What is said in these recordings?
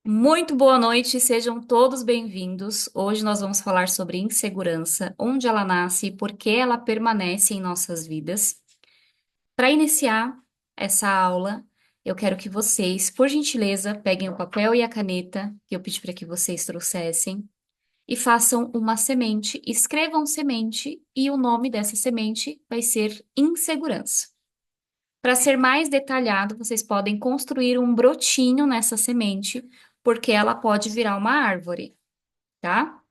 Muito boa noite, sejam todos bem-vindos. Hoje nós vamos falar sobre insegurança, onde ela nasce e por que ela permanece em nossas vidas. Para iniciar essa aula, eu quero que vocês, por gentileza, peguem o papel e a caneta que eu pedi para que vocês trouxessem e façam uma semente, escrevam semente e o nome dessa semente vai ser insegurança. Para ser mais detalhado, vocês podem construir um brotinho nessa semente, porque ela pode virar uma árvore, tá?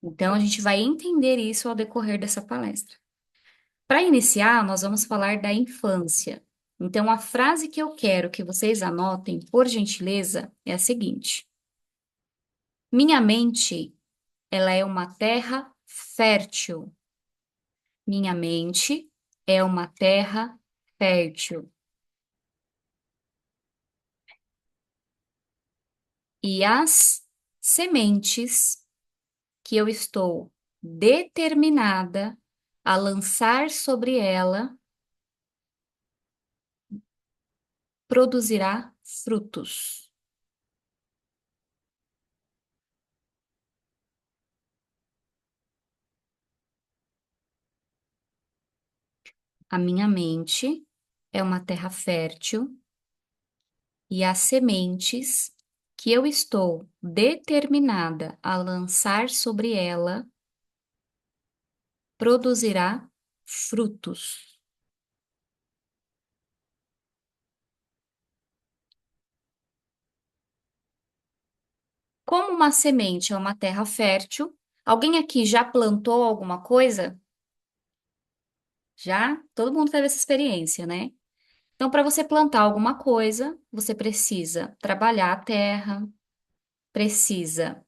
Então, a gente vai entender isso ao decorrer dessa palestra. Para iniciar, nós vamos falar da infância. Então, a frase que eu quero que vocês anotem, por gentileza, é a seguinte: Minha mente, ela é uma terra fértil. Minha mente é uma terra fértil. E as sementes que eu estou determinada a lançar sobre ela produzirá frutos. A minha mente é uma terra fértil e as sementes que eu estou determinada a lançar sobre ela produzirá frutos. Como uma semente é uma terra fértil, alguém aqui já plantou alguma coisa? Já? Todo mundo teve essa experiência, né? Então, para você plantar alguma coisa, você precisa trabalhar a terra, precisa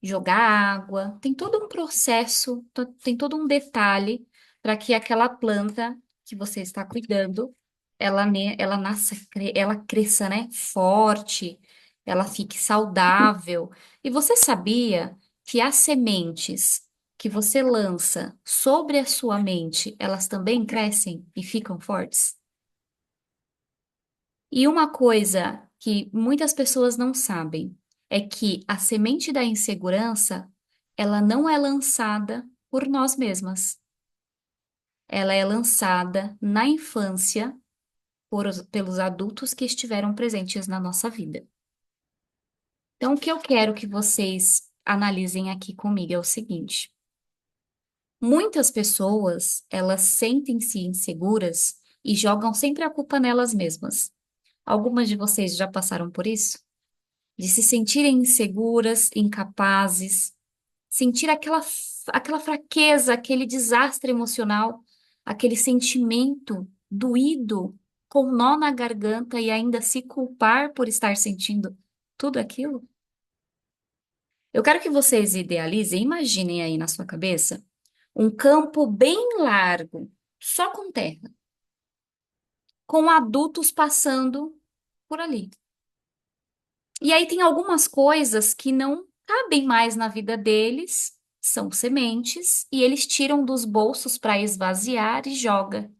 jogar água, tem todo um processo, tem todo um detalhe para que aquela planta que você está cuidando, ela nasça, ela cresça, né, forte, ela fique saudável. E você sabia que as sementes que você lança sobre a sua mente, elas também crescem e ficam fortes? E uma coisa que muitas pessoas não sabem é que a semente da insegurança, ela não é lançada por nós mesmas. Ela é lançada na infância pelos adultos que estiveram presentes na nossa vida. Então, o que eu quero que vocês analisem aqui comigo é o seguinte: muitas pessoas, elas sentem-se inseguras e jogam sempre a culpa nelas mesmas. Algumas de vocês já passaram por isso? De se sentirem inseguras, incapazes, sentir aquela fraqueza, aquele desastre emocional, aquele sentimento doído, com nó na garganta e ainda se culpar por estar sentindo tudo aquilo? Eu quero que vocês idealizem, imaginem aí na sua cabeça um campo bem largo, só com terra, com adultos passando por ali. E aí tem algumas coisas que não cabem mais na vida deles, são sementes, e eles tiram dos bolsos para esvaziar e joga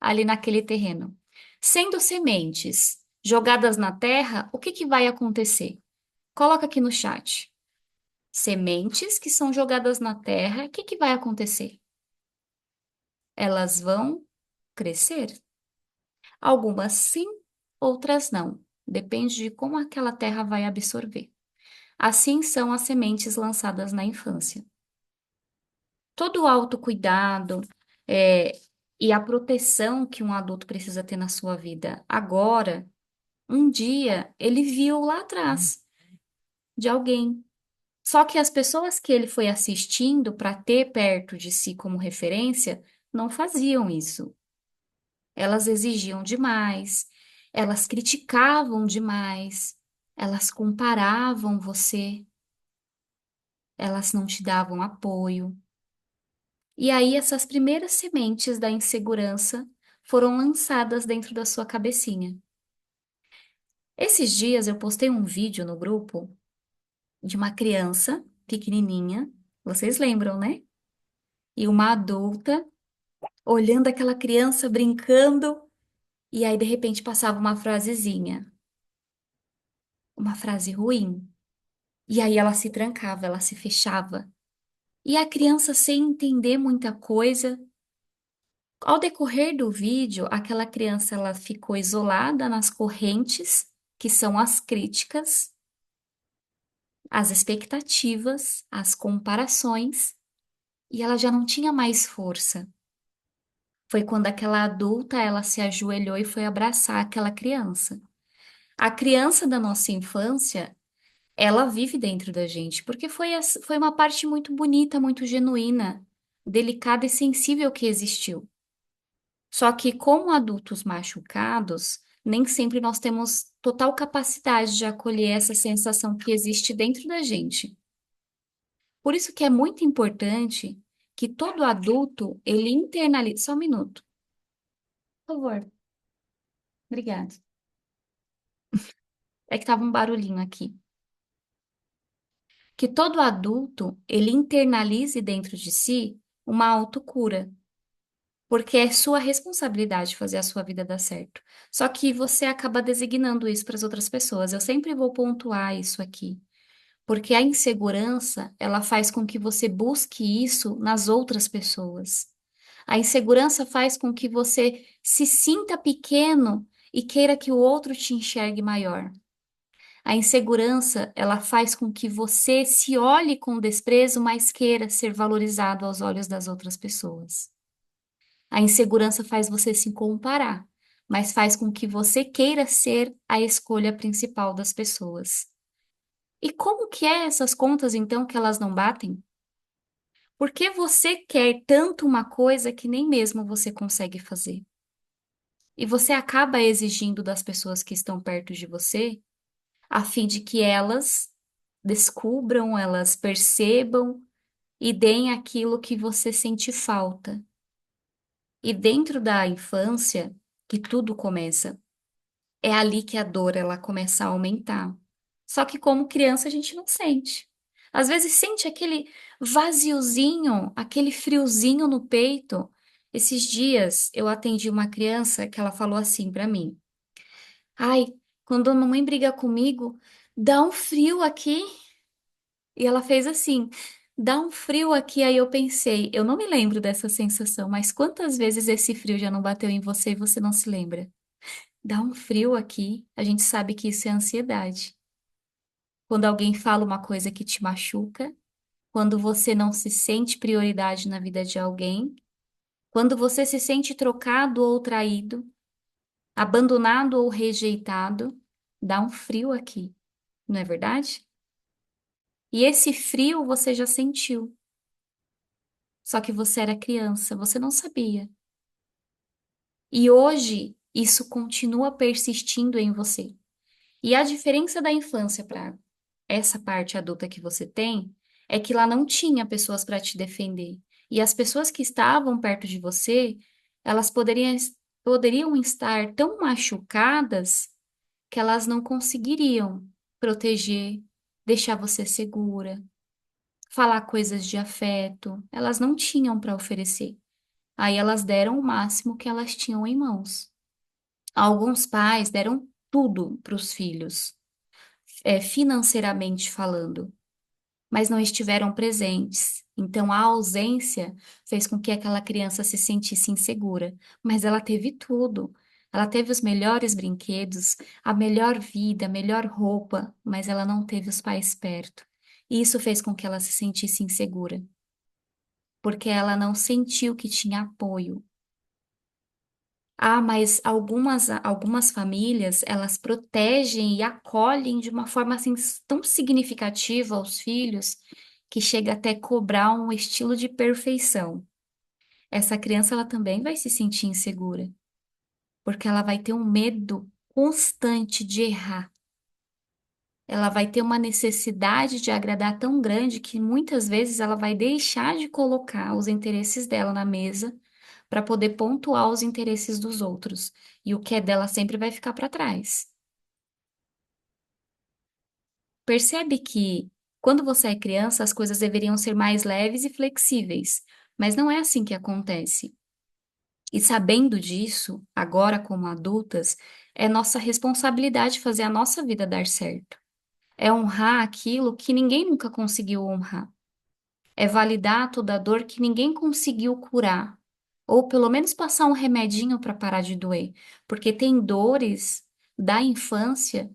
ali naquele terreno. Sendo sementes jogadas na terra, o que que vai acontecer? Coloca aqui no chat. Sementes que são jogadas na terra, o que que vai acontecer? Elas vão crescer. Algumas sim, outras não. Depende de como aquela terra vai absorver. Assim são as sementes lançadas na infância. Todo o autocuidado, é, e a proteção que um adulto precisa ter na sua vida agora, um dia ele viu lá atrás de alguém. Só que as pessoas que ele foi assistindo para ter perto de si como referência não faziam isso. Elas exigiam demais, elas criticavam demais, elas comparavam você, elas não te davam apoio. E aí, essas primeiras sementes da insegurança foram lançadas dentro da sua cabecinha. Esses dias eu postei um vídeo no grupo de uma criança pequenininha, vocês lembram, né? E uma adulta olhando aquela criança brincando, e aí de repente passava uma frasezinha: uma frase ruim. E aí ela se trancava, ela se fechava. E a criança, sem entender muita coisa, ao decorrer do vídeo, aquela criança ela ficou isolada nas correntes, que são as críticas, as expectativas, as comparações, e ela já não tinha mais força. Foi quando aquela adulta ela se ajoelhou e foi abraçar aquela criança. A criança da nossa infância, ela vive dentro da gente, porque foi uma parte muito bonita, muito genuína, delicada e sensível que existiu. Só que, como adultos machucados, nem sempre nós temos total capacidade de acolher essa sensação que existe dentro da gente. Por isso que é muito importante que todo adulto, ele internalize... Só um minuto, por favor. Obrigada. É que tava um barulhinho aqui. Que todo adulto, ele internalize dentro de si uma autocura. Porque é sua responsabilidade fazer a sua vida dar certo. Só que você acaba designando isso para as outras pessoas. Eu sempre vou pontuar isso aqui, porque a insegurança, ela faz com que você busque isso nas outras pessoas. A insegurança faz com que você se sinta pequeno e queira que o outro te enxergue maior. A insegurança, ela faz com que você se olhe com desprezo, mas queira ser valorizado aos olhos das outras pessoas. A insegurança faz você se comparar, mas faz com que você queira ser a escolha principal das pessoas. E como que é essas contas, então, que elas não batem? Porque você quer tanto uma coisa que nem mesmo você consegue fazer. E você acaba exigindo das pessoas que estão perto de você, a fim de que elas descubram, elas percebam e deem aquilo que você sente falta. E dentro da infância, que tudo começa, é ali que a dor ela começa a aumentar. Só que como criança a gente não sente. Às vezes sente aquele vaziozinho, aquele friozinho no peito. Esses dias eu atendi uma criança que ela falou assim pra mim: "Ai, quando a mamãe briga comigo, dá um frio aqui". E ela fez assim: "Dá um frio aqui". Aí eu pensei, eu não me lembro dessa sensação, mas quantas vezes esse frio já não bateu em você e você não se lembra? Dá um frio aqui, a gente sabe que isso é ansiedade. Quando alguém fala uma coisa que te machuca, quando você não se sente prioridade na vida de alguém, quando você se sente trocado ou traído, abandonado ou rejeitado, dá um frio aqui, não é verdade? E esse frio você já sentiu, só que você era criança, você não sabia. E hoje isso continua persistindo em você. E a diferença da infância para essa parte adulta que você tem é que lá não tinha pessoas para te defender. E as pessoas que estavam perto de você, elas poderiam estar tão machucadas que elas não conseguiriam proteger, deixar você segura, falar coisas de afeto. Elas não tinham para oferecer. Aí elas deram o máximo que elas tinham em mãos. Alguns pais deram tudo para os filhos, financeiramente falando, mas não estiveram presentes. Então, a ausência fez com que aquela criança se sentisse insegura, mas ela teve tudo. Ela teve os melhores brinquedos, a melhor vida, a melhor roupa, mas ela não teve os pais perto. E isso fez com que ela se sentisse insegura, porque ela não sentiu que tinha apoio. Ah, mas algumas famílias, elas protegem e acolhem de uma forma assim tão significativa os filhos que chega até cobrar um estilo de perfeição. Essa criança, ela também vai se sentir insegura, porque ela vai ter um medo constante de errar. Ela vai ter uma necessidade de agradar tão grande que muitas vezes ela vai deixar de colocar os interesses dela na mesa para poder pontuar os interesses dos outros. E o que é dela sempre vai ficar para trás. Percebe que quando você é criança, as coisas deveriam ser mais leves e flexíveis, mas não é assim que acontece. E sabendo disso, agora como adultas, é nossa responsabilidade fazer a nossa vida dar certo. É honrar aquilo que ninguém nunca conseguiu honrar. É validar toda a dor que ninguém conseguiu curar. Ou pelo menos passar um remedinho para parar de doer. Porque tem dores da infância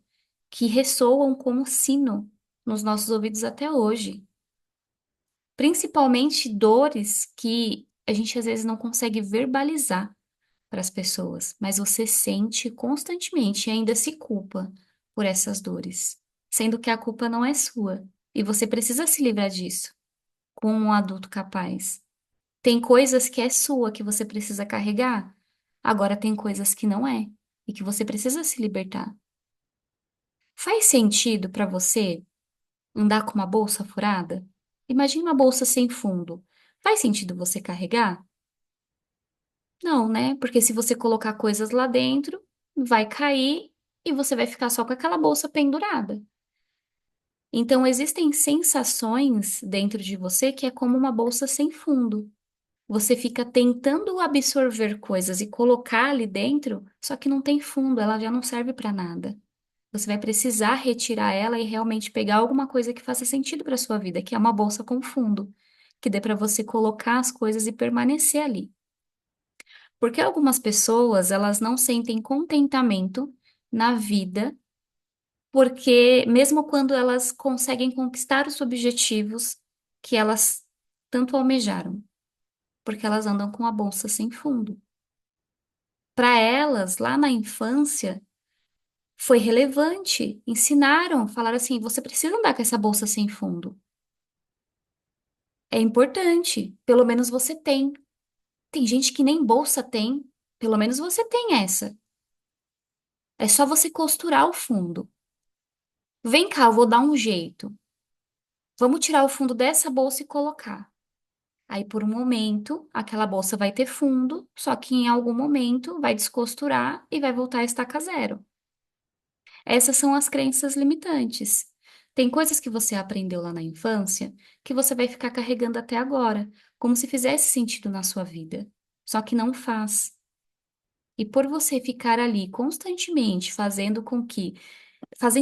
que ressoam como sino nos nossos ouvidos até hoje. Principalmente dores que a gente às vezes não consegue verbalizar para as pessoas, mas você sente constantemente e ainda se culpa por essas dores, sendo que a culpa não é sua. E você precisa se livrar disso como um adulto capaz. Tem coisas que é sua que você precisa carregar, agora tem coisas que não é e que você precisa se libertar. Faz sentido para você andar com uma bolsa furada? Imagine uma bolsa sem fundo. Faz sentido você carregar? Não, né? Porque se você colocar coisas lá dentro, vai cair e você vai ficar só com aquela bolsa pendurada. Então, existem sensações dentro de você que é como uma bolsa sem fundo. Você fica tentando absorver coisas e colocar ali dentro, só que não tem fundo, ela já não serve para nada. Você vai precisar retirar ela e realmente pegar alguma coisa que faça sentido para sua vida, que é uma bolsa com fundo, que dê para você colocar as coisas e permanecer ali. Porque algumas pessoas, elas não sentem contentamento na vida, porque mesmo quando elas conseguem conquistar os objetivos que elas tanto almejaram, porque elas andam com a bolsa sem fundo. Para elas, lá na infância, foi relevante, ensinaram, falaram assim: você precisa andar com essa bolsa sem fundo. É importante, pelo menos você tem. Tem gente que nem bolsa tem, pelo menos você tem essa. É só você costurar o fundo. Vem cá, eu vou dar um jeito. Vamos tirar o fundo dessa bolsa e colocar. Aí, por um momento, aquela bolsa vai ter fundo, só que em algum momento vai descosturar e vai voltar a estaca zero. Essas são as crenças limitantes. Tem coisas que você aprendeu lá na infância que você vai ficar carregando até agora, como se fizesse sentido na sua vida. Só que não faz. E por você ficar ali constantemente fazendo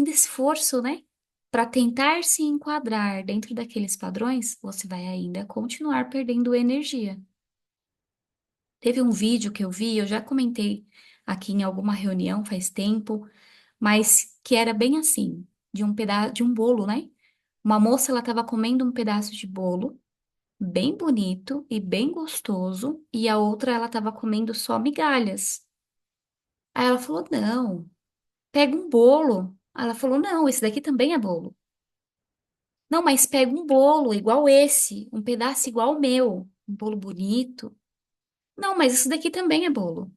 esforço, né, para tentar se enquadrar dentro daqueles padrões, você vai ainda continuar perdendo energia. Teve um vídeo que eu vi, eu já comentei aqui em alguma reunião faz tempo, mas que era bem assim, de um pedaço de um bolo, né? Uma moça ela estava comendo um pedaço de bolo, bem bonito e bem gostoso, e a outra ela estava comendo só migalhas. Aí ela falou: "Não, pega um bolo". Aí ela falou: "Não, esse daqui também é bolo". "Não, mas pega um bolo igual esse, um pedaço igual o meu, um bolo bonito". "Não, mas isso daqui também é bolo".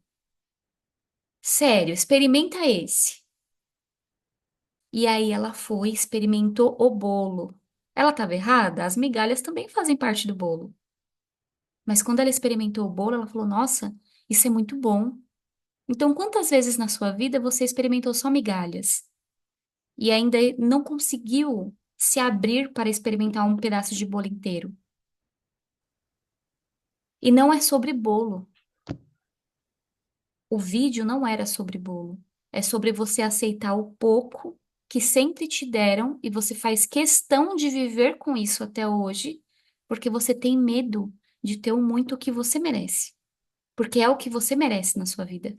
"Sério, experimenta esse". E aí ela foi, experimentou o bolo. Ela estava errada? As migalhas também fazem parte do bolo. Mas quando ela experimentou o bolo, ela falou: Nossa, isso é muito bom. Então, quantas vezes na sua vida você experimentou só migalhas e ainda não conseguiu se abrir para experimentar um pedaço de bolo inteiro? E não é sobre bolo. O vídeo não era sobre bolo. É sobre você aceitar o pouco que sempre te deram e você faz questão de viver com isso até hoje, porque você tem medo de ter o muito que você merece. Porque é o que você merece na sua vida.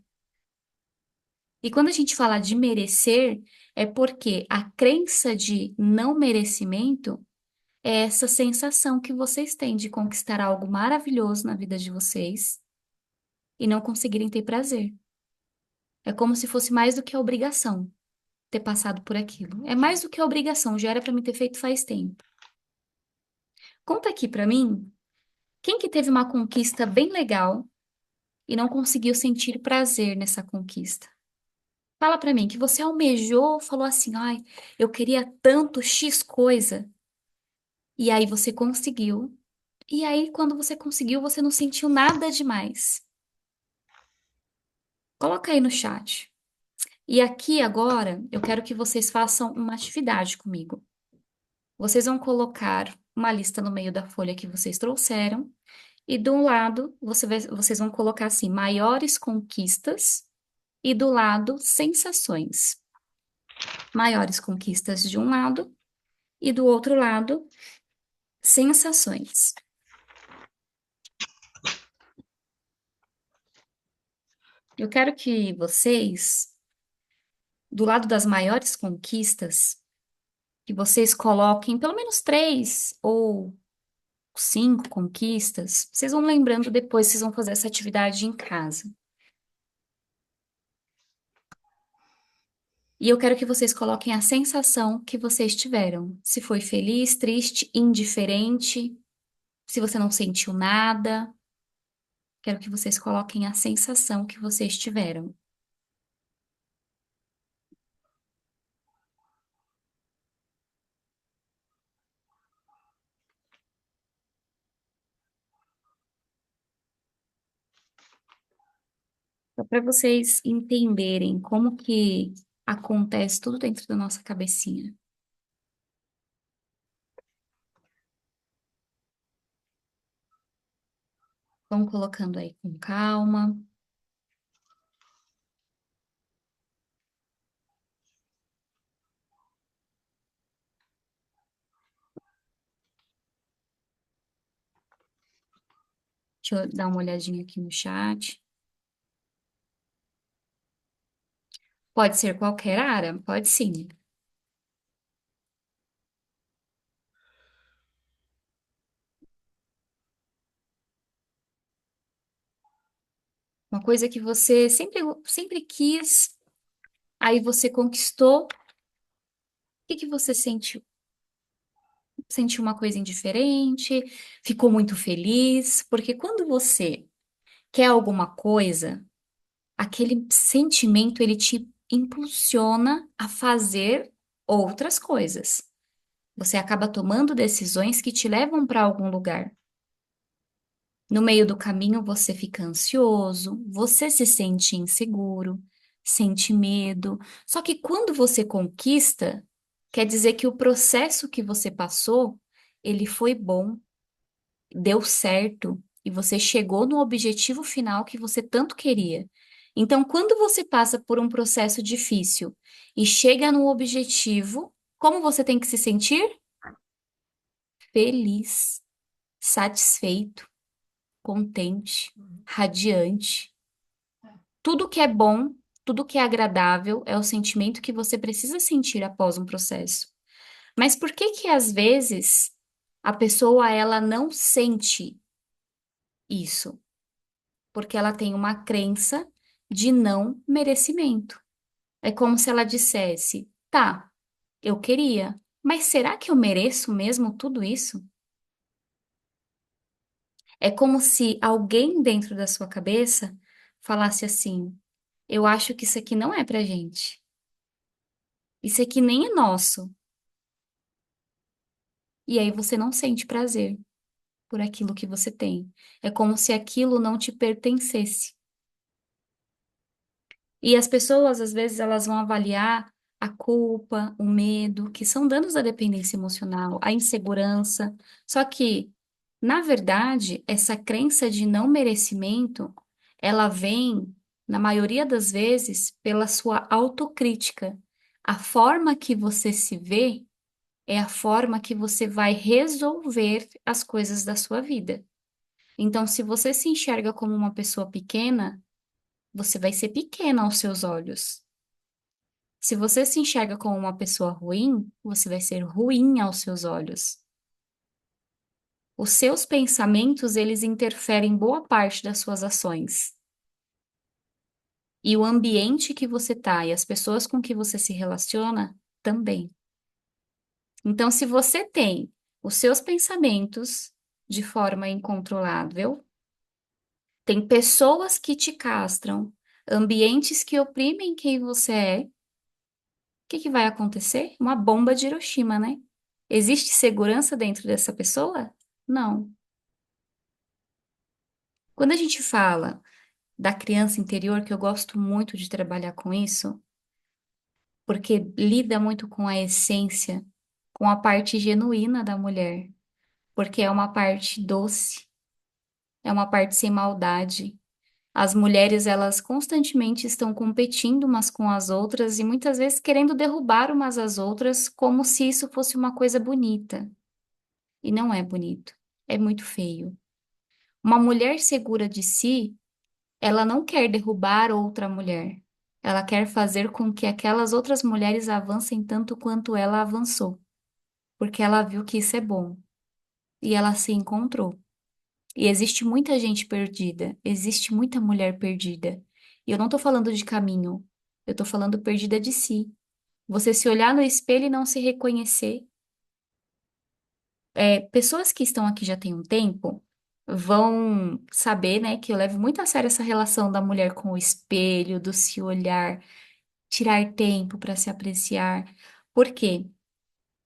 E quando a gente fala de merecer, é porque a crença de não merecimento é essa sensação que vocês têm de conquistar algo maravilhoso na vida de vocês e não conseguirem ter prazer. É como se fosse mais do que a obrigação ter passado por aquilo. É mais do que a obrigação, já era para mim ter feito faz tempo. Conta aqui para mim, quem que teve uma conquista bem legal e não conseguiu sentir prazer nessa conquista? Fala para mim que você almejou, falou assim: "Ai, eu queria tanto X coisa", e aí você conseguiu. E aí quando você conseguiu, você não sentiu nada demais. Coloca aí no chat. E aqui agora, eu quero que vocês façam uma atividade comigo. Vocês vão colocar uma lista no meio da folha que vocês trouxeram, e do lado vocês vão colocar assim, maiores conquistas, e do lado, sensações. Maiores conquistas de um lado e do outro lado, sensações. Eu quero que vocês, do lado das maiores conquistas, que vocês coloquem pelo menos três ou cinco conquistas. Vocês vão lembrando depois, vocês vão fazer essa atividade em casa. E eu quero que vocês coloquem a sensação que vocês tiveram. Se foi feliz, triste, indiferente, se você não sentiu nada. Quero que vocês coloquem a sensação que vocês tiveram. Só para vocês entenderem como que acontece tudo dentro da nossa cabecinha. Vão colocando aí com calma. Deixa eu dar uma olhadinha aqui no chat. Pode ser qualquer área? Pode sim. Uma coisa que você sempre quis, aí você conquistou. O que que você sentiu? Sentiu uma coisa indiferente? Ficou muito feliz? Porque quando você quer alguma coisa, aquele sentimento ele te impulsiona a fazer outras coisas. Você acaba tomando decisões que te levam para algum lugar. No meio do caminho, você fica ansioso, você se sente inseguro, sente medo. Só que quando você conquista, quer dizer que o processo que você passou, ele foi bom, deu certo e você chegou no objetivo final que você tanto queria. Então, quando você passa por um processo difícil e chega no objetivo, como você tem que se sentir? Feliz, satisfeito, contente, radiante. Tudo que é bom, tudo que é agradável é o sentimento que você precisa sentir após um processo. Mas por que que às vezes a pessoa ela não sente isso? Porque ela tem uma crença de não merecimento. É como se ela dissesse: "Tá, eu queria, mas será que eu mereço mesmo tudo isso?" É como se alguém dentro da sua cabeça falasse assim: "Eu acho que isso aqui não é pra gente. Isso aqui nem é nosso." E aí você não sente prazer por aquilo que você tem. É como se aquilo não te pertencesse. E as pessoas, às vezes, elas vão avaliar a culpa, o medo, que são danos da dependência emocional, a insegurança. Só que, na verdade, essa crença de não merecimento, ela vem, na maioria das vezes, pela sua autocrítica. A forma que você se vê é a forma que você vai resolver as coisas da sua vida. Então, se você se enxerga como uma pessoa pequena, você vai ser pequena aos seus olhos. Se você se enxerga como uma pessoa ruim, você vai ser ruim aos seus olhos. Os seus pensamentos, eles interferem em boa parte das suas ações. E o ambiente que você tá e as pessoas com que você se relaciona também. Então, se você tem os seus pensamentos de forma incontrolável, tem pessoas que te castram, ambientes que oprimem quem você é, o que que vai acontecer? Uma bomba de Hiroshima, né? Existe segurança dentro dessa pessoa? Não. Quando a gente fala da criança interior, que eu gosto muito de trabalhar com isso, porque lida muito com a essência, com a parte genuína da mulher, porque é uma parte doce, é uma parte sem maldade. As mulheres, elas constantemente estão competindo umas com as outras e muitas vezes querendo derrubar umas às outras como se isso fosse uma coisa bonita. E não é bonito, é muito feio. Uma mulher segura de si, ela não quer derrubar outra mulher. Ela quer fazer com que aquelas outras mulheres avancem tanto quanto ela avançou, porque ela viu que isso é bom e ela se encontrou. E existe muita gente perdida, existe muita mulher perdida. E eu não tô falando de caminho, eu tô falando perdida de si. Você se olhar no espelho e não se reconhecer. Pessoas que estão aqui já tem um tempo vão saber, né, que eu levo muito a sério essa relação da mulher com o espelho, do se olhar, tirar tempo para se apreciar. Por quê?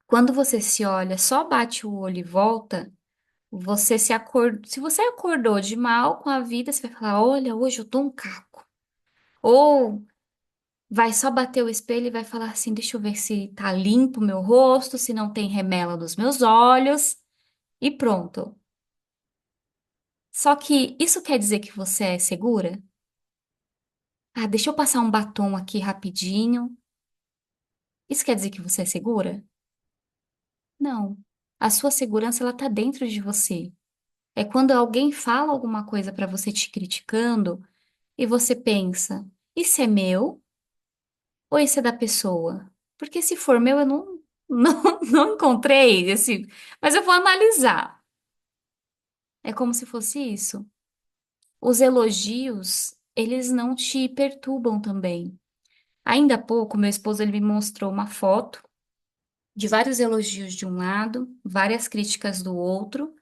Quando você se olha, só bate o olho e volta. Você se acordou, se você acordou de mal com a vida, você vai falar: Olha, hoje eu tô um caco. Ou vai só bater o espelho e vai falar assim: Deixa eu ver se tá limpo o meu rosto, se não tem remela nos meus olhos, e pronto. Só que isso quer dizer que você é segura? Ah, deixa eu passar um batom aqui rapidinho. Isso quer dizer que você é segura? Não. A sua segurança, ela tá dentro de você. É quando alguém fala alguma coisa pra você te criticando e você pensa: Isso é meu? Ou esse é da pessoa? Porque se for meu, eu não encontrei esse. Mas eu vou analisar. É como se fosse isso. Os elogios, eles não te perturbam também. Ainda há pouco, meu esposo ele me mostrou uma foto de vários elogios de um lado, várias críticas do outro,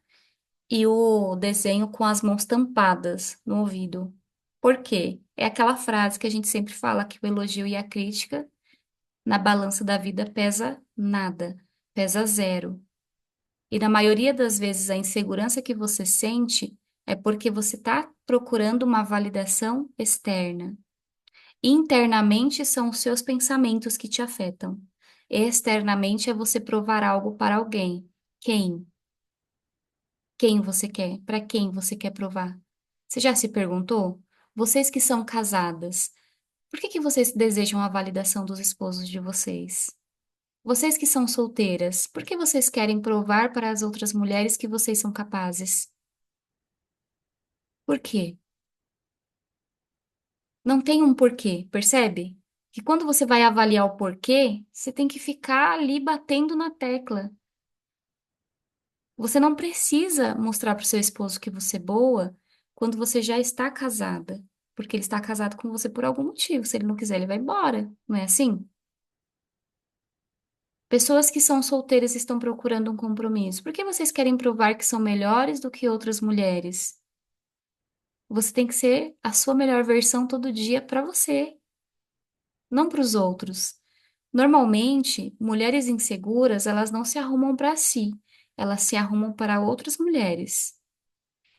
e o desenho com as mãos tampadas no ouvido. Por quê? É aquela frase que a gente sempre fala que o elogio e a crítica na balança da vida pesa nada, pesa zero. E na maioria das vezes a insegurança que você sente é porque você está procurando uma validação externa. Internamente são os seus pensamentos que te afetam. Externamente é você provar algo para alguém. Quem? Quem você quer? Para quem você quer provar? Você já se perguntou? Vocês que são casadas, por que que vocês desejam a validação dos esposos de vocês? Vocês que são solteiras, por que vocês querem provar para as outras mulheres que vocês são capazes? Por quê? Não tem um porquê, percebe? Que quando você vai avaliar o porquê, você tem que ficar ali batendo na tecla. Você não precisa mostrar para o seu esposo que você é boa quando você já está casada, porque ele está casado com você por algum motivo. Se ele não quiser, ele vai embora. Não é assim? Pessoas que são solteiras estão procurando um compromisso. Por que vocês querem provar que são melhores do que outras mulheres? Você tem que ser a sua melhor versão todo dia para você, não para os outros. Normalmente, mulheres inseguras, elas não se arrumam para si, elas se arrumam para outras mulheres.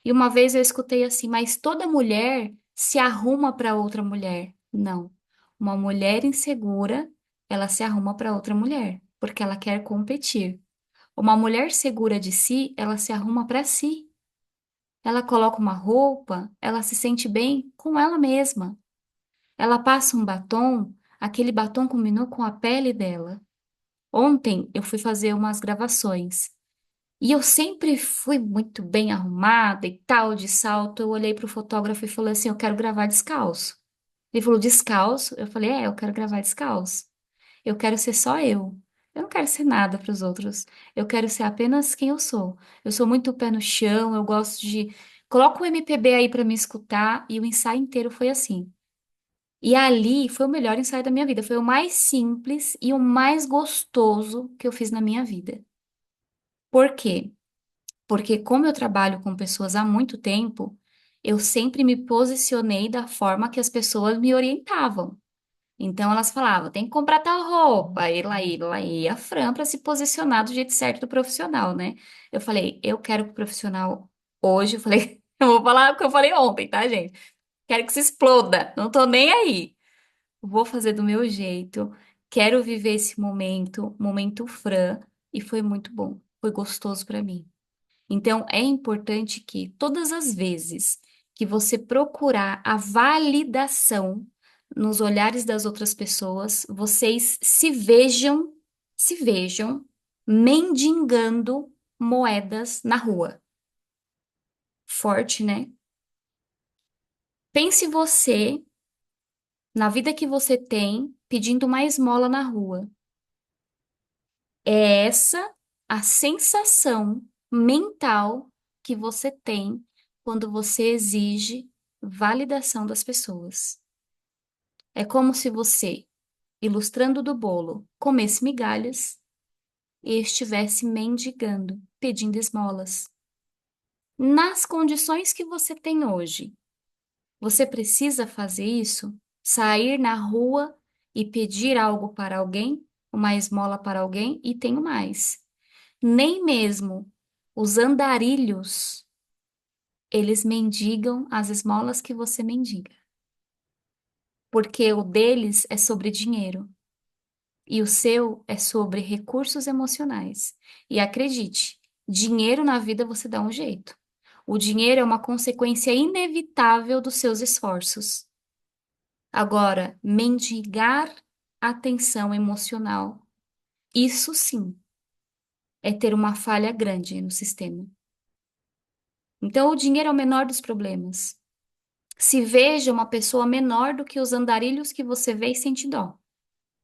E uma vez eu escutei assim, mas toda mulher se arruma para outra mulher. Não. Uma mulher insegura, ela se arruma para outra mulher, porque ela quer competir. Uma mulher segura de si, ela se arruma para si. Ela coloca uma roupa, ela se sente bem com ela mesma. Ela passa um batom, aquele batom combinou com a pele dela. Ontem eu fui fazer umas gravações e eu sempre fui muito bem arrumada e tal, de salto. Eu olhei para o fotógrafo e falei assim: Eu quero gravar descalço. Ele falou: Descalço? Eu falei: É, eu quero gravar descalço. Eu quero ser só eu. Eu não quero ser nada para os outros. Eu quero ser apenas quem eu sou. Eu sou muito pé no chão, eu gosto de. Coloca o MPB aí para me escutar e o ensaio inteiro foi assim. E ali foi o melhor ensaio da minha vida. Foi o mais simples e o mais gostoso que eu fiz na minha vida. Por quê? Porque como eu trabalho com pessoas há muito tempo, eu sempre me posicionei da forma que as pessoas me orientavam. Então elas falavam, tem que comprar tal roupa. Aí lá ia a Fran para se posicionar do jeito certo do profissional, né? Eu falei, eu quero que o profissional hoje, eu falei, eu vou falar o que eu falei ontem, tá, gente? Quero que se exploda, não tô nem aí. Vou fazer do meu jeito. Quero viver esse momento, momento Fran, e foi muito bom. Foi gostoso para mim. Então, é importante que todas as vezes que você procurar a validação nos olhares das outras pessoas, vocês se vejam mendigando moedas na rua. Forte, né? Pense você, na vida que você tem, pedindo uma esmola na rua. É essa a sensação mental que você tem quando você exige validação das pessoas. É como se você, ilustrando do bolo, comesse migalhas e estivesse mendigando, pedindo esmolas. Nas condições que você tem hoje, você precisa fazer isso? Sair na rua e pedir algo para alguém, uma esmola para alguém, e tenho mais. Nem mesmo os andarilhos, eles mendigam as esmolas que você mendiga, porque o deles é sobre dinheiro e o seu é sobre recursos emocionais. E acredite, dinheiro na vida você dá um jeito. O dinheiro é uma consequência inevitável dos seus esforços. Agora, mendigar atenção emocional, isso sim é ter uma falha grande no sistema. Então, o dinheiro é o menor dos problemas. Se veja uma pessoa menor do que os andarilhos que você vê e sente dó.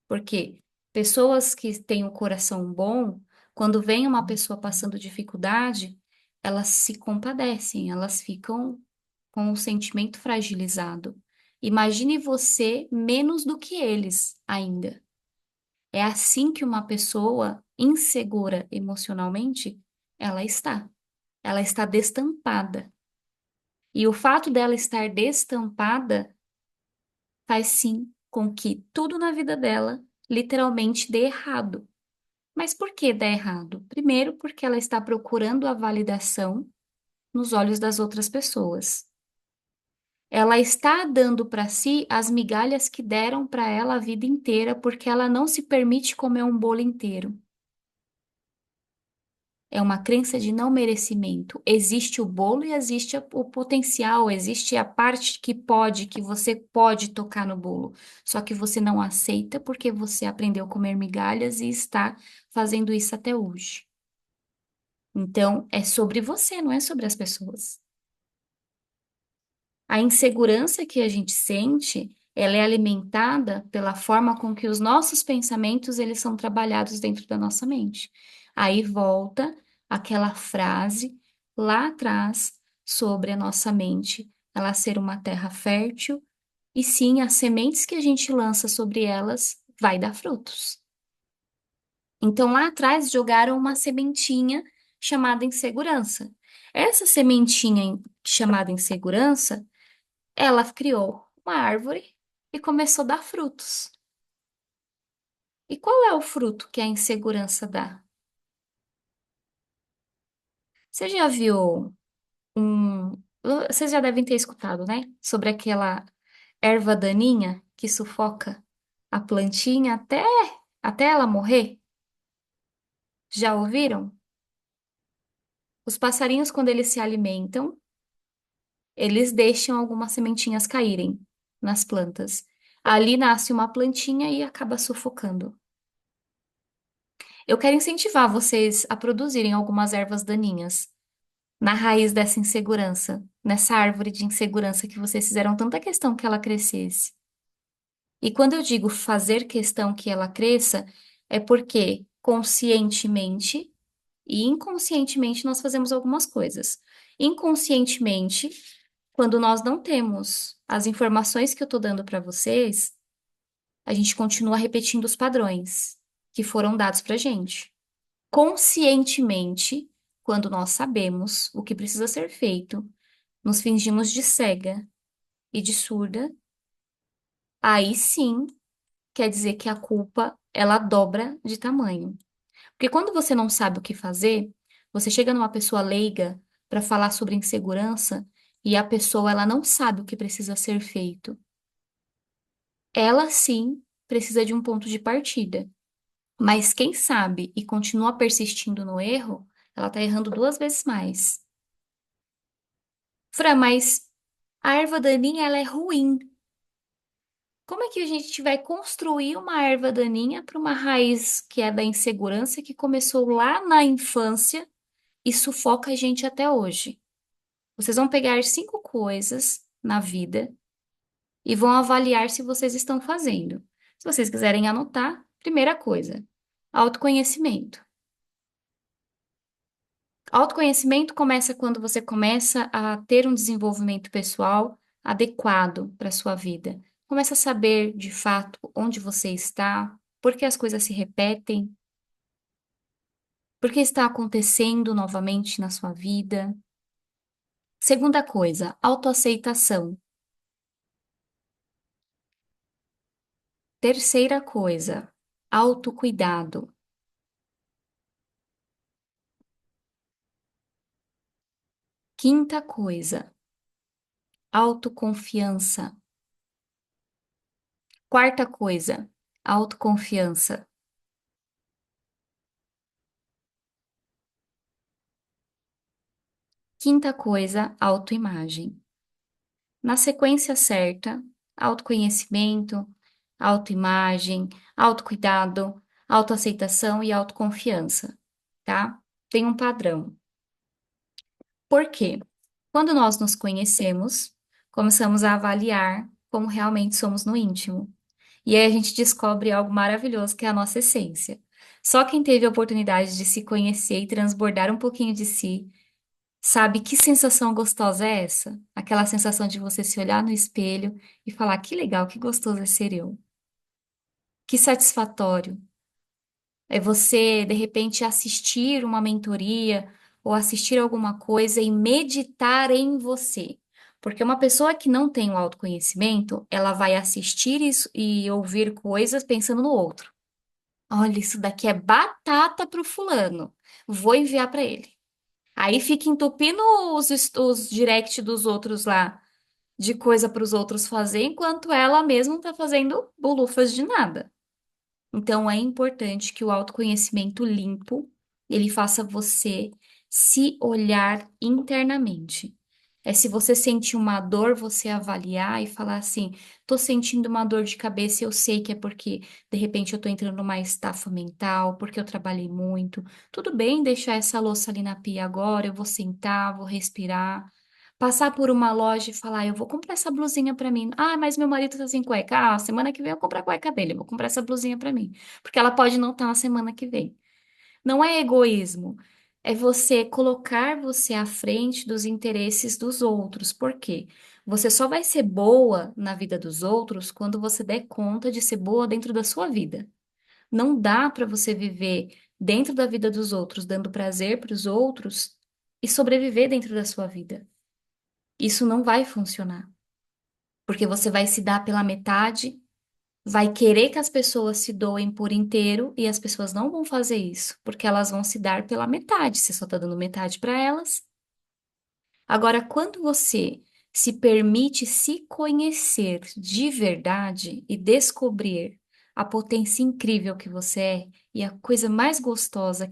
Porque pessoas que têm o coração bom, quando vem uma pessoa passando dificuldade, elas se compadecem, elas ficam com o sentimento fragilizado. Imagine você menos do que eles ainda. É assim que uma pessoa insegura emocionalmente, ela está. Ela está destampada. E o fato dela estar destampada faz sim com que tudo na vida dela literalmente dê errado. Mas por que dá errado? Primeiro, porque ela está procurando a validação nos olhos das outras pessoas. Ela está dando para si as migalhas que deram para ela a vida inteira, porque ela não se permite comer um bolo inteiro. É uma crença de não merecimento. Existe o bolo e existe o potencial, existe a parte que pode, que você pode tocar no bolo. Só que você não aceita porque você aprendeu a comer migalhas e está fazendo isso até hoje. Então, é sobre você, não é sobre as pessoas. A insegurança que a gente sente, ela é alimentada pela forma com que os nossos pensamentos eles são trabalhados dentro da nossa mente. Aí volta aquela frase lá atrás sobre a nossa mente, ela ser uma terra fértil, e sim, as sementes que a gente lança sobre elas vai dar frutos. Então lá atrás jogaram uma sementinha chamada insegurança. Essa sementinha chamada insegurança ela criou uma árvore e começou a dar frutos. E qual é o fruto que a insegurança dá? Você já viu um. Vocês já devem ter escutado, né? Sobre aquela erva daninha que sufoca a plantinha até ela morrer? Já ouviram? Os passarinhos, quando eles se alimentam, eles deixam algumas sementinhas caírem nas plantas. Ali nasce uma plantinha e acaba sufocando. Eu quero incentivar vocês a produzirem algumas ervas daninhas na raiz dessa insegurança, nessa árvore de insegurança que vocês fizeram tanta questão que ela crescesse. E quando eu digo fazer questão que ela cresça, é porque conscientemente e inconscientemente nós fazemos algumas coisas. Inconscientemente, quando nós não temos as informações que eu estou dando para vocês, a gente continua repetindo os padrões que foram dados para gente. Conscientemente, quando nós sabemos o que precisa ser feito, nos fingimos de cega e de surda, aí sim quer dizer que a culpa ela dobra de tamanho. Porque quando você não sabe o que fazer, você chega numa pessoa leiga para falar sobre insegurança e a pessoa ela não sabe o que precisa ser feito. Ela sim precisa de um ponto de partida. Mas quem sabe e continua persistindo no erro, ela está errando duas vezes mais. Fran, mas A erva daninha, ela é ruim. Como é que a gente vai construir uma erva daninha para uma raiz que é da insegurança que começou lá na infância e sufoca a gente até hoje? Vocês vão pegar 5 coisas na vida e vão avaliar se vocês estão fazendo. Se vocês quiserem anotar, primeira coisa, autoconhecimento. Autoconhecimento começa quando você começa a ter um desenvolvimento pessoal adequado para a sua vida. Começa a saber de fato onde você está, por que as coisas se repetem, por que está acontecendo novamente na sua vida. Segunda coisa, autoaceitação. Terceira coisa, autocuidado. Quinta coisa, autoconfiança. Quarta coisa, autoconfiança. Quinta coisa, autoimagem. Na sequência certa, autoconhecimento, autoimagem, autocuidado, autoaceitação e autoconfiança, tá? Tem um padrão. Por quê? Quando nós nos conhecemos, começamos a avaliar como realmente somos no íntimo. E aí a gente descobre algo maravilhoso que é a nossa essência. Só quem teve a oportunidade de se conhecer e transbordar um pouquinho de si, sabe que sensação gostosa é essa? Aquela sensação de você se olhar no espelho e falar: que legal, que gostoso é ser eu. Que satisfatório. É você, de repente, assistir uma mentoria ou assistir alguma coisa e meditar em você. Porque uma pessoa que não tem o autoconhecimento, ela vai assistir isso e ouvir coisas pensando no outro. Olha, isso daqui é batata pro fulano. Vou enviar para ele. Aí fica entupindo os direct dos outros lá de coisa para os outros fazer, enquanto ela mesma não tá fazendo bolufas de nada. Então é importante que o autoconhecimento limpo, ele faça você se olhar internamente. É se você sentir uma dor, você avaliar e falar assim: tô sentindo uma dor de cabeça, eu sei que é porque de repente eu tô entrando numa estafa mental, porque eu trabalhei muito. Tudo bem deixar essa louça ali na pia agora, eu vou sentar, vou respirar. Passar por uma loja e falar: eu vou comprar essa blusinha pra mim. Ah, mas meu marido tá sem cueca. Ah, semana que vem eu compro a cueca dele, eu vou comprar essa blusinha pra mim. Porque ela pode não estar na semana que vem. Não é egoísmo, é você colocar você à frente dos interesses dos outros. Por quê? Você só vai ser boa na vida dos outros quando você der conta de ser boa dentro da sua vida. Não dá para você viver dentro da vida dos outros, dando prazer para os outros e sobreviver dentro da sua vida. Isso não vai funcionar, porque você vai se dar pela metade, vai querer que as pessoas se doem por inteiro e as pessoas não vão fazer isso, porque elas vão se dar pela metade, você só está dando metade para elas. Agora, quando você se permite se conhecer de verdade e descobrir a potência incrível que você é e a coisa mais gostosa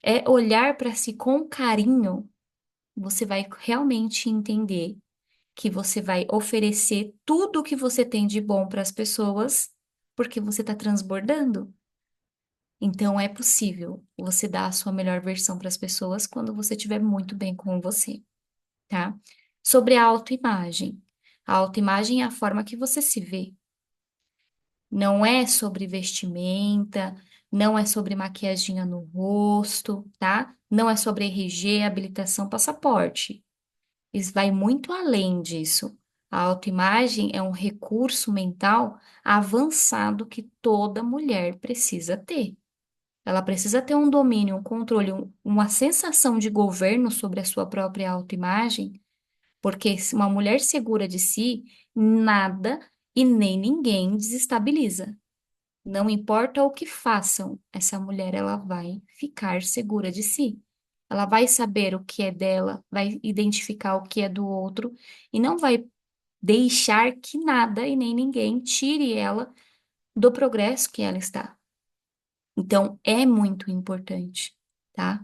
é olhar para si com carinho, você vai realmente entender que você vai oferecer tudo o que você tem de bom para as pessoas, porque você está transbordando. Então é possível você dar a sua melhor versão para as pessoas quando você estiver muito bem com você, tá? Sobre a autoimagem. A autoimagem é a forma que você se vê. Não é sobre vestimenta, não é sobre maquiaginha no rosto, tá? Não é sobre RG, habilitação, passaporte. Isso vai muito além disso. A autoimagem é um recurso mental avançado que toda mulher precisa ter. Ela precisa ter um domínio, um controle, uma sensação de governo sobre a sua própria autoimagem, porque se uma mulher segura de si, nada e nem ninguém desestabiliza. Não importa o que façam, essa mulher ela vai ficar segura de si. Ela vai saber o que é dela, vai identificar o que é do outro e não vai deixar que nada e nem ninguém tire ela do progresso que ela está. Então, é muito importante, tá?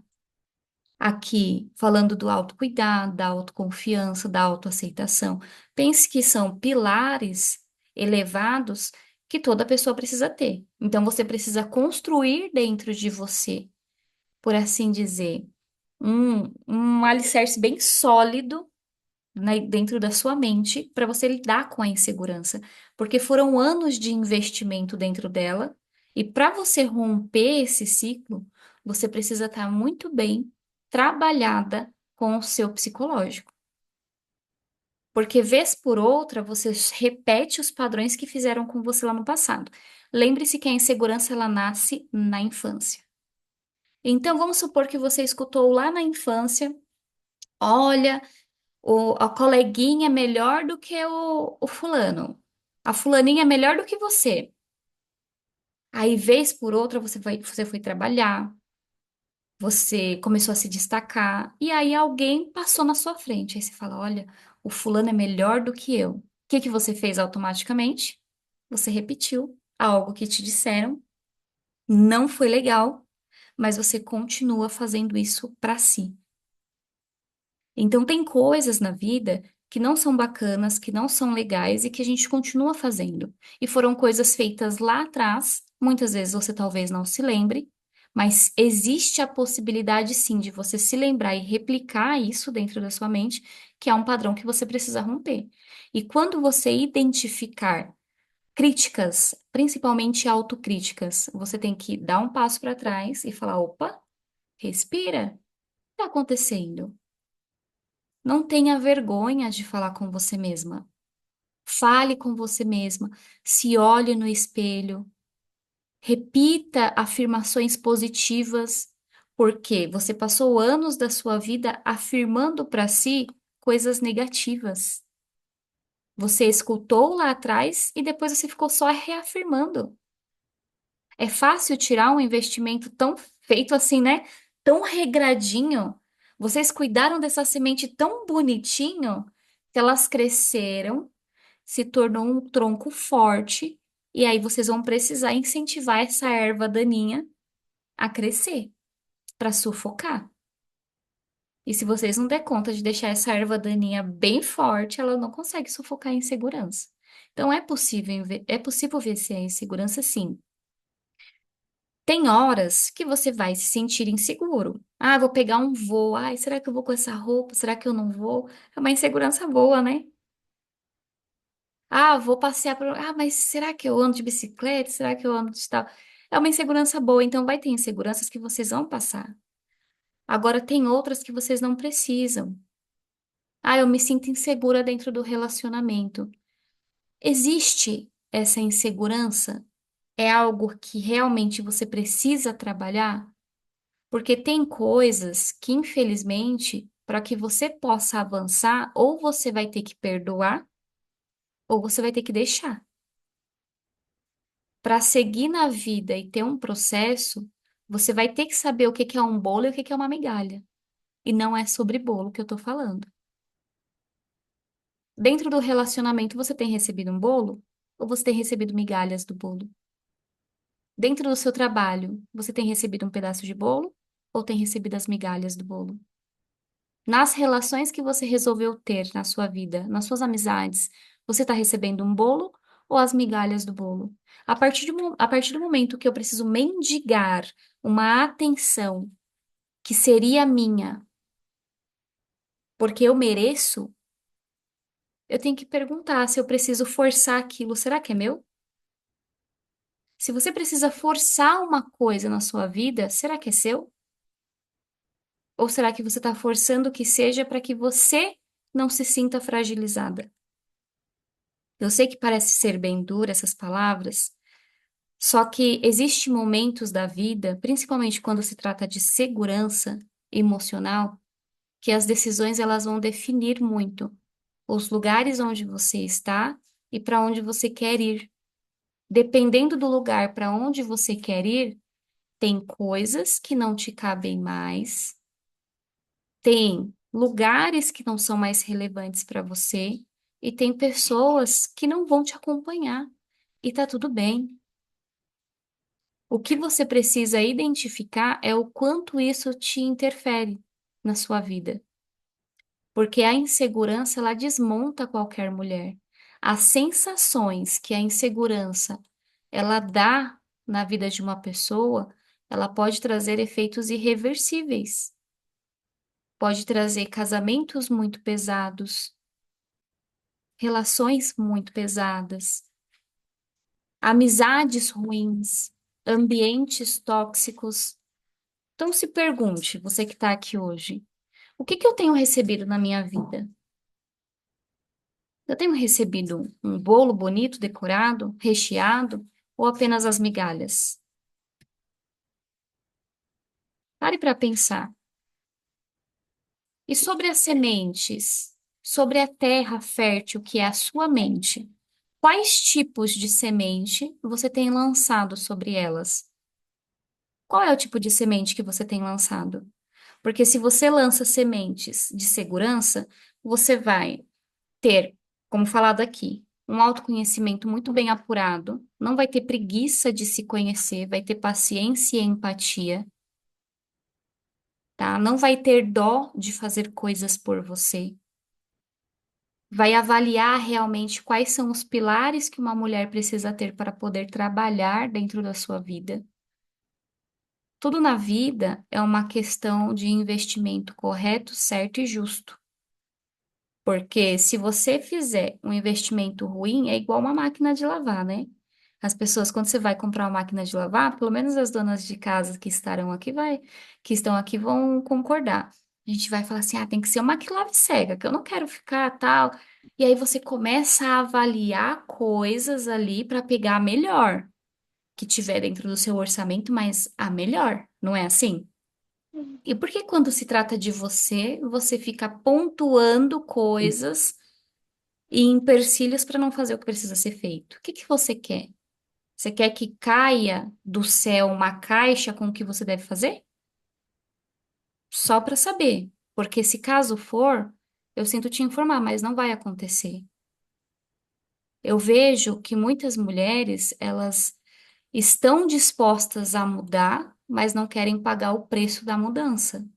Aqui, falando do autocuidado, da autoconfiança, da autoaceitação. Pense que são pilares elevados que toda pessoa precisa ter. Então, você precisa construir dentro de você, por assim dizer, um alicerce bem sólido, né, dentro da sua mente para você lidar com a insegurança, porque foram anos de investimento dentro dela, e para você romper esse ciclo, você precisa estar muito bem trabalhada com o seu psicológico. Porque vez por outra você repete os padrões que fizeram com você lá no passado. Lembre-se que a insegurança ela nasce na infância. Então vamos supor que você escutou lá na infância, olha, a coleguinha é melhor do que o fulano. A fulaninha é melhor do que você. Aí, vez por outra, você foi trabalhar, você começou a se destacar, e aí alguém passou na sua frente. Aí você fala: olha, o fulano é melhor do que eu. O que que você fez automaticamente? Você repetiu algo que te disseram, não foi legal, mas você continua fazendo isso para si. Então, tem coisas na vida que não são bacanas, que não são legais e que a gente continua fazendo. E foram coisas feitas lá atrás, muitas vezes você talvez não se lembre, mas existe a possibilidade sim de você se lembrar e replicar isso dentro da sua mente, que é um padrão que você precisa romper. E quando você identificar críticas, principalmente autocríticas, você tem que dar um passo para trás e falar: opa, respira, o que está acontecendo? Não tenha vergonha de falar com você mesma. Fale com você mesma. Se olhe no espelho. Repita afirmações positivas, porque você passou anos da sua vida afirmando para si coisas negativas. Você escutou lá atrás e depois você ficou só reafirmando. É fácil tirar um investimento tão feito assim, né? Tão regradinho. Vocês cuidaram dessa semente tão bonitinho que elas cresceram, se tornou um tronco forte, e aí vocês vão precisar incentivar essa erva daninha a crescer para sufocar. E se vocês não der conta de deixar essa erva daninha bem forte, ela não consegue sufocar a insegurança. Então é possível vencer a insegurança, sim. Tem horas que você vai se sentir inseguro. Ah, vou pegar um voo. Ai, será que eu vou com essa roupa? Será que eu não vou? É uma insegurança boa, né? Ah, vou passear por. Ah, mas será que eu ando de bicicleta? Será que eu ando de tal? É uma insegurança boa, então vai ter inseguranças que vocês vão passar. Agora tem outras que vocês não precisam. Ah, eu me sinto insegura dentro do relacionamento. Existe essa insegurança? É algo que realmente você precisa trabalhar? Porque tem coisas que, infelizmente, para que você possa avançar, ou você vai ter que perdoar, ou você vai ter que deixar. Para seguir na vida e ter um processo, você vai ter que saber o que que é um bolo e o que que é uma migalha. E não é sobre bolo que eu tô falando. Dentro do relacionamento, você tem recebido um bolo ou você tem recebido migalhas do bolo? Dentro do seu trabalho, você tem recebido um pedaço de bolo ou tem recebido as migalhas do bolo? Nas relações que você resolveu ter na sua vida, nas suas amizades, você está recebendo um bolo ou as migalhas do bolo? A partir do momento que eu preciso mendigar uma atenção que seria minha, porque eu mereço, eu tenho que perguntar se eu preciso forçar aquilo, será que é meu? Se você precisa forçar uma coisa na sua vida, será que é seu? Ou será que você está forçando que seja para que você não se sinta fragilizada? Eu sei que parece ser bem dura essas palavras, só que existem momentos da vida, principalmente quando se trata de segurança emocional, que as decisões elas vão definir muito os lugares onde você está e para onde você quer ir. Dependendo do lugar para onde você quer ir, tem coisas que não te cabem mais, tem lugares que não são mais relevantes para você e tem pessoas que não vão te acompanhar. E tá tudo bem. O que você precisa identificar é o quanto isso te interfere. na sua vida, porque a insegurança ela desmonta qualquer mulher. As sensações que a insegurança ela dá na vida de uma pessoa, ela pode trazer efeitos irreversíveis. Pode trazer casamentos muito pesados, relações muito pesadas, amizades ruins, ambientes tóxicos. Então se pergunte, você que está aqui hoje, o que que eu tenho recebido na minha vida? Eu tenho recebido um bolo bonito, decorado, recheado, ou apenas as migalhas? Pare para pensar. E sobre as sementes, sobre a terra fértil que é a sua mente, quais tipos de semente você tem lançado sobre elas? Qual é o tipo de semente que você tem lançado? Porque se você lança sementes de segurança, você vai ter, como falado aqui, um autoconhecimento muito bem apurado, não vai ter preguiça de se conhecer, vai ter paciência e empatia, tá? Não vai ter dó de fazer coisas por você. Vai avaliar realmente quais são os pilares que uma mulher precisa ter para poder trabalhar dentro da sua vida. Tudo na vida é uma questão de investimento correto, certo e justo. Porque se você fizer um investimento ruim, é igual uma máquina de lavar, né? As pessoas, quando você vai comprar uma máquina de lavar, pelo menos as donas de casa que estarão aqui, que estão aqui vão concordar. A gente vai falar assim, ah, tem que ser uma que lave cega, que eu não quero ficar tal. E aí você começa a avaliar coisas ali para pegar a melhor que tiver dentro do seu orçamento, mas a melhor, não é assim? E por que quando se trata de você, você fica pontuando coisas e empecilhos para não fazer o que precisa ser feito? O que que você quer? Você quer que caia do céu uma caixa com o que você deve fazer? Só para saber, porque se caso for, eu sinto te informar, mas não vai acontecer. Eu vejo que muitas mulheres, elas estão dispostas a mudar, mas não querem pagar o preço da mudança.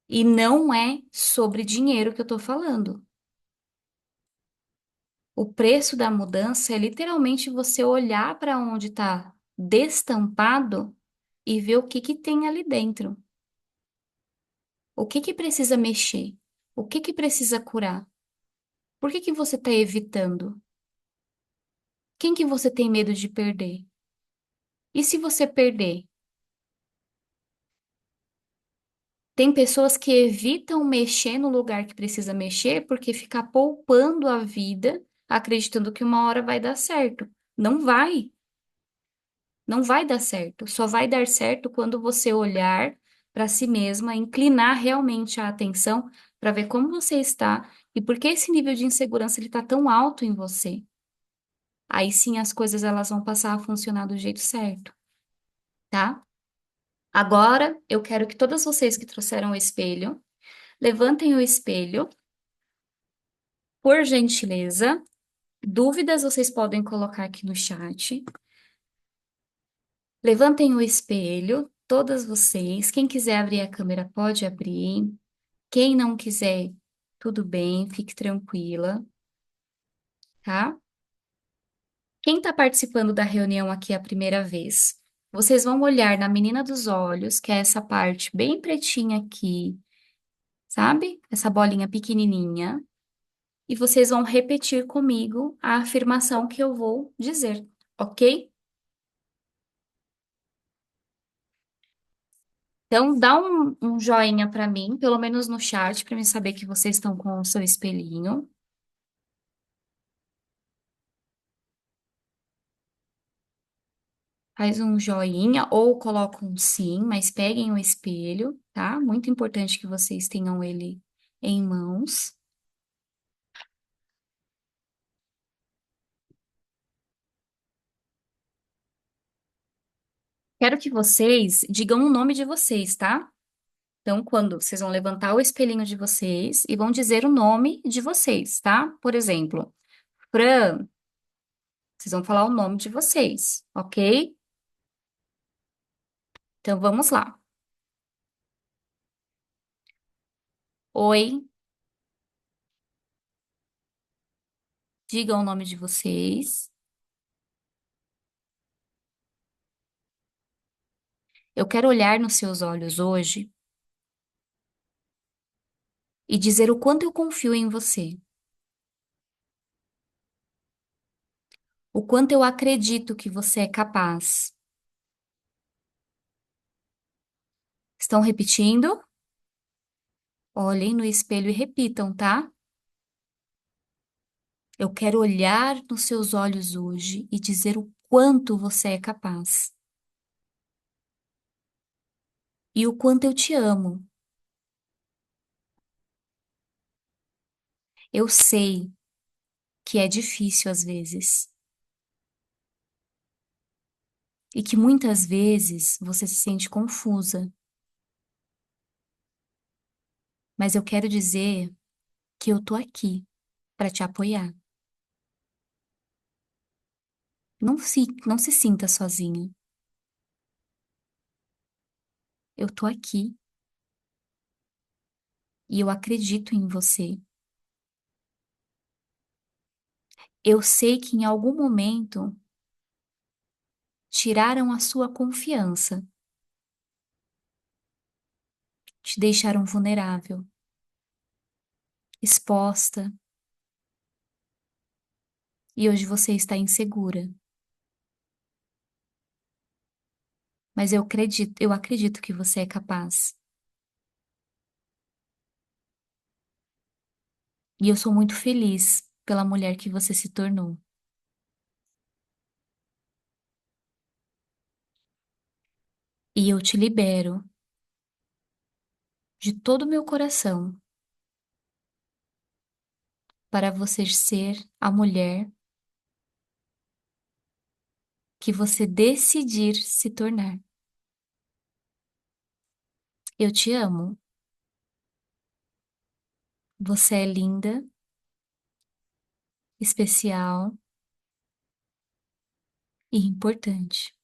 E não é sobre dinheiro que eu estou falando. O preço da mudança é literalmente você olhar para onde está destampado e ver o que que tem ali dentro. O que que precisa mexer? O que que precisa curar? Por que que você está evitando? Quem que você tem medo de perder? E se você perder? Tem pessoas que evitam mexer no lugar que precisa mexer porque fica poupando a vida, acreditando que uma hora vai dar certo. Não vai. Não vai dar certo. Só vai dar certo quando você olhar para si mesma, inclinar realmente a atenção para ver como você está e por que esse nível de insegurança ele está tão alto em você. Aí sim as coisas elas vão passar a funcionar do jeito certo, tá? Agora eu quero que todas vocês que trouxeram o espelho, levantem o espelho, por gentileza. Dúvidas vocês podem colocar aqui no chat. Levantem o espelho, todas vocês. Quem quiser abrir a câmera pode abrir. Quem não quiser, tudo bem, fique tranquila, tá? Quem está participando da reunião aqui a primeira vez, vocês vão olhar na menina dos olhos, que é essa parte bem pretinha aqui, sabe? Essa bolinha pequenininha, e vocês vão repetir comigo a afirmação que eu vou dizer, ok? Então, dá um joinha para mim, pelo menos no chat, para mim saber que vocês estão com o seu espelhinho. Faz um joinha ou coloca um sim, mas peguem o espelho, tá? Muito importante que vocês tenham ele em mãos. Quero que vocês digam o nome de vocês, tá? Então, quando vocês vão levantar o espelhinho de vocês e vão dizer o nome de vocês, tá? Por exemplo, Fran, vocês vão falar o nome de vocês, ok? Então, vamos lá. Oi, digam o nome de vocês. Eu quero olhar nos seus olhos hoje e dizer o quanto eu confio em você, o quanto eu acredito que você é capaz. Estão repetindo? Olhem no espelho e repitam, tá? Eu quero olhar nos seus olhos hoje e dizer o quanto você é capaz e o quanto eu te amo. Eu sei que é difícil às vezes e que muitas vezes você se sente confusa, mas eu quero dizer que eu tô aqui para te apoiar. Não se sinta sozinha. Eu tô aqui e eu acredito em você. Eu sei que em algum momento tiraram a sua confiança, te deixaram vulnerável, exposta, e hoje você está insegura. Mas eu acredito que você é capaz. E eu sou muito feliz pela mulher que você se tornou. E eu te libero de todo o meu coração para você ser a mulher que você decidir se tornar. Eu te amo. Você é linda, especial e importante.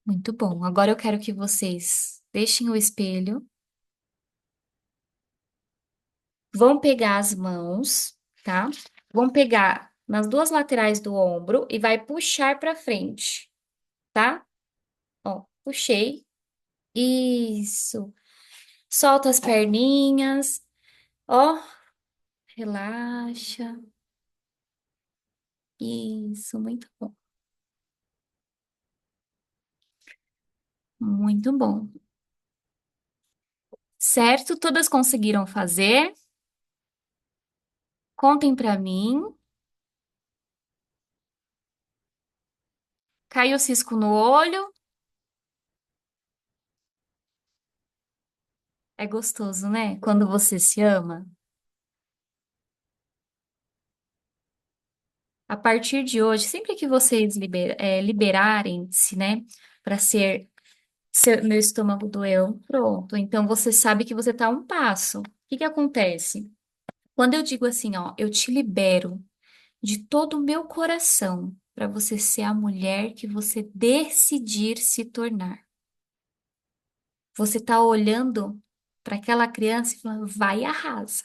Muito bom. Agora eu quero que vocês deixem o espelho, vão pegar as mãos, tá? Vão pegar nas duas laterais do ombro e vai puxar para frente, tá? Ó, puxei. Isso. Solta as perninhas. Ó, relaxa. Isso, muito bom. Muito bom. Certo? Todas conseguiram fazer? Contem para mim. Caiu o cisco no olho? É gostoso, né? Quando você se ama. A partir de hoje, sempre que vocês liberarem-se, né, para ser, meu estômago doeu, pronto. Então você sabe que você está a um passo. O que que acontece? Quando eu digo assim, ó, eu te libero de todo o meu coração para você ser a mulher que você decidir se tornar. Você está olhando para aquela criança e falando, vai e arrasa.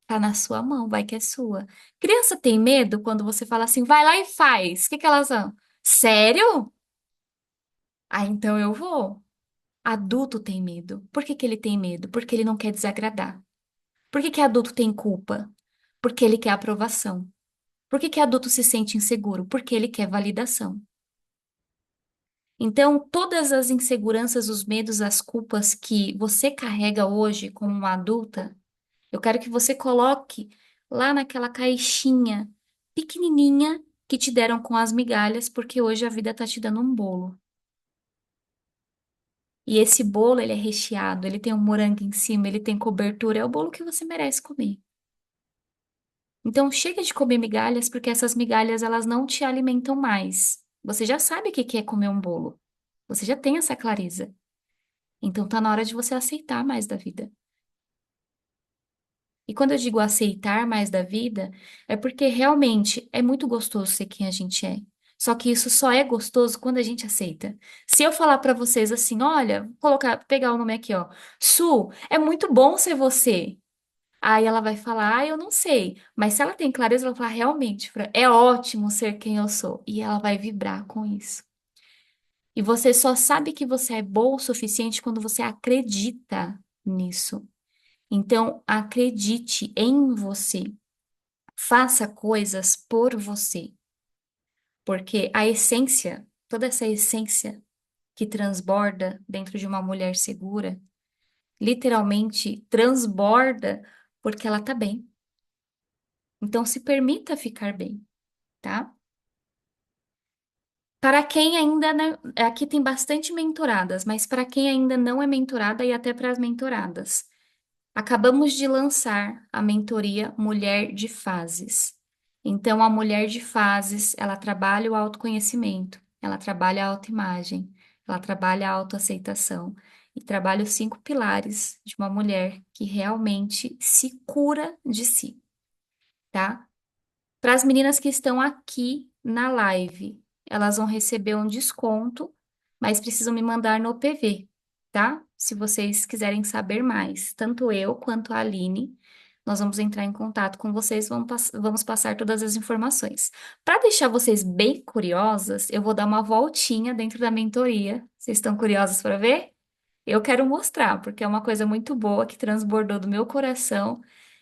Tá na sua mão, vai que é sua. Criança tem medo quando você fala assim, vai lá e faz. O que que elas vão? Sério? Ah, então eu vou. Adulto tem medo. Por que que ele tem medo? Porque ele não quer desagradar. Por que que adulto tem culpa? Porque ele quer aprovação. Por que que adulto se sente inseguro? Porque ele quer validação. Então, todas as inseguranças, os medos, as culpas que você carrega hoje como uma adulta, eu quero que você coloque lá naquela caixinha pequenininha que te deram com as migalhas, porque hoje a vida tá te dando um bolo. E esse bolo, ele é recheado, ele tem um morango em cima, ele tem cobertura, é o bolo que você merece comer. Então, chega de comer migalhas, porque essas migalhas, elas não te alimentam mais. Você já sabe o que que é comer um bolo. Você já tem essa clareza. Então, tá na hora de você aceitar mais da vida. E quando eu digo aceitar mais da vida, é porque realmente é muito gostoso ser quem a gente é. Só que isso só é gostoso quando a gente aceita. Se eu falar pra vocês assim, olha, vou colocar, pegar o nome aqui, ó. Su, é muito bom ser você. Aí ela vai falar, eu não sei. Mas se ela tem clareza, ela vai falar, realmente, Fran, é ótimo ser quem eu sou. E ela vai vibrar com isso. E você só sabe que você é boa o suficiente quando você acredita nisso. Então, acredite em você. Faça coisas por você. Porque a essência, toda essa essência que transborda dentro de uma mulher segura, literalmente transborda porque ela tá bem. Então, se permita ficar bem, tá? Para quem ainda não, aqui tem bastante mentoradas, mas para quem ainda não é mentorada e até para as mentoradas, acabamos de lançar a mentoria Mulher de Fases. Então, a Mulher de Fases, ela trabalha o autoconhecimento, ela trabalha a autoimagem, ela trabalha a autoaceitação e trabalha os 5 pilares de uma mulher que realmente se cura de si, tá? Para as meninas que estão aqui na live, elas vão receber um desconto, mas precisam me mandar no PV, tá? Se vocês quiserem saber mais, tanto eu quanto a Aline, nós vamos entrar em contato com vocês, vamos passar todas as informações. Para deixar vocês bem curiosas, eu vou dar uma voltinha dentro da mentoria. Vocês estão curiosas para ver? Eu quero mostrar, porque é uma coisa muito boa que transbordou do meu coração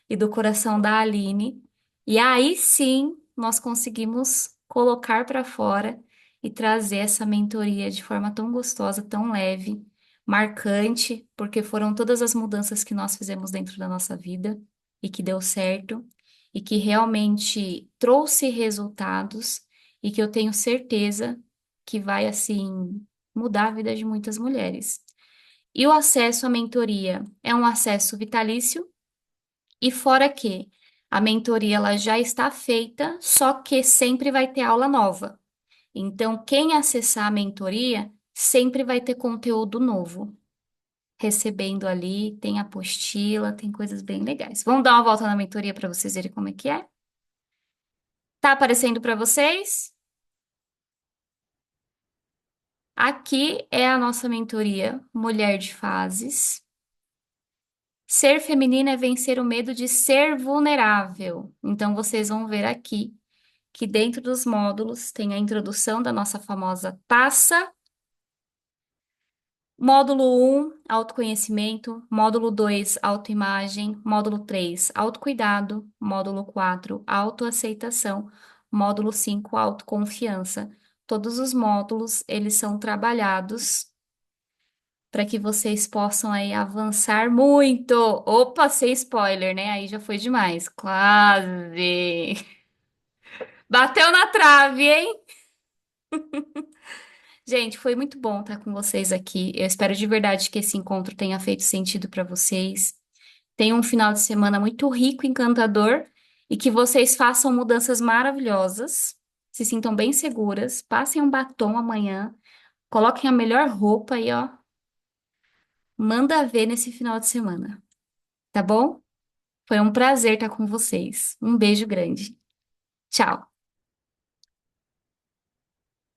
e do coração da Aline. E aí sim, nós conseguimos colocar para fora e trazer essa mentoria de forma tão gostosa, tão leve, marcante, porque foram todas as mudanças que nós fizemos dentro da nossa vida e que deu certo e que realmente trouxe resultados e que eu tenho certeza que vai assim mudar a vida de muitas mulheres. E o acesso à mentoria é um acesso vitalício, e fora que a mentoria ela já está feita, só que sempre vai ter aula nova. Então, quem acessar a mentoria sempre vai ter conteúdo novo. Recebendo ali, tem apostila, tem coisas bem legais. Vamos dar uma volta na mentoria para vocês verem como é que é? Tá aparecendo para vocês? Aqui é a nossa mentoria Mulher de Fases. Ser feminina é vencer o medo de ser vulnerável. Então, vocês vão ver aqui que dentro dos módulos tem a introdução da nossa famosa taça. Módulo 1, autoconhecimento. Módulo 2, autoimagem. Módulo 3, autocuidado. Módulo 4, autoaceitação. Módulo 5, autoconfiança. Todos os módulos, eles são trabalhados para que vocês possam aí avançar muito. Opa, sem spoiler, né? Aí já foi demais. Quase. Bateu na trave, hein? Gente, foi muito bom estar com vocês aqui. Eu espero de verdade que esse encontro tenha feito sentido para vocês. Tenham um final de semana muito rico, encantador e que vocês façam mudanças maravilhosas. Se sintam bem seguras. Passem um batom amanhã. Coloquem a melhor roupa e, ó, manda ver nesse final de semana. Tá bom? Foi um prazer estar com vocês. Um beijo grande. Tchau.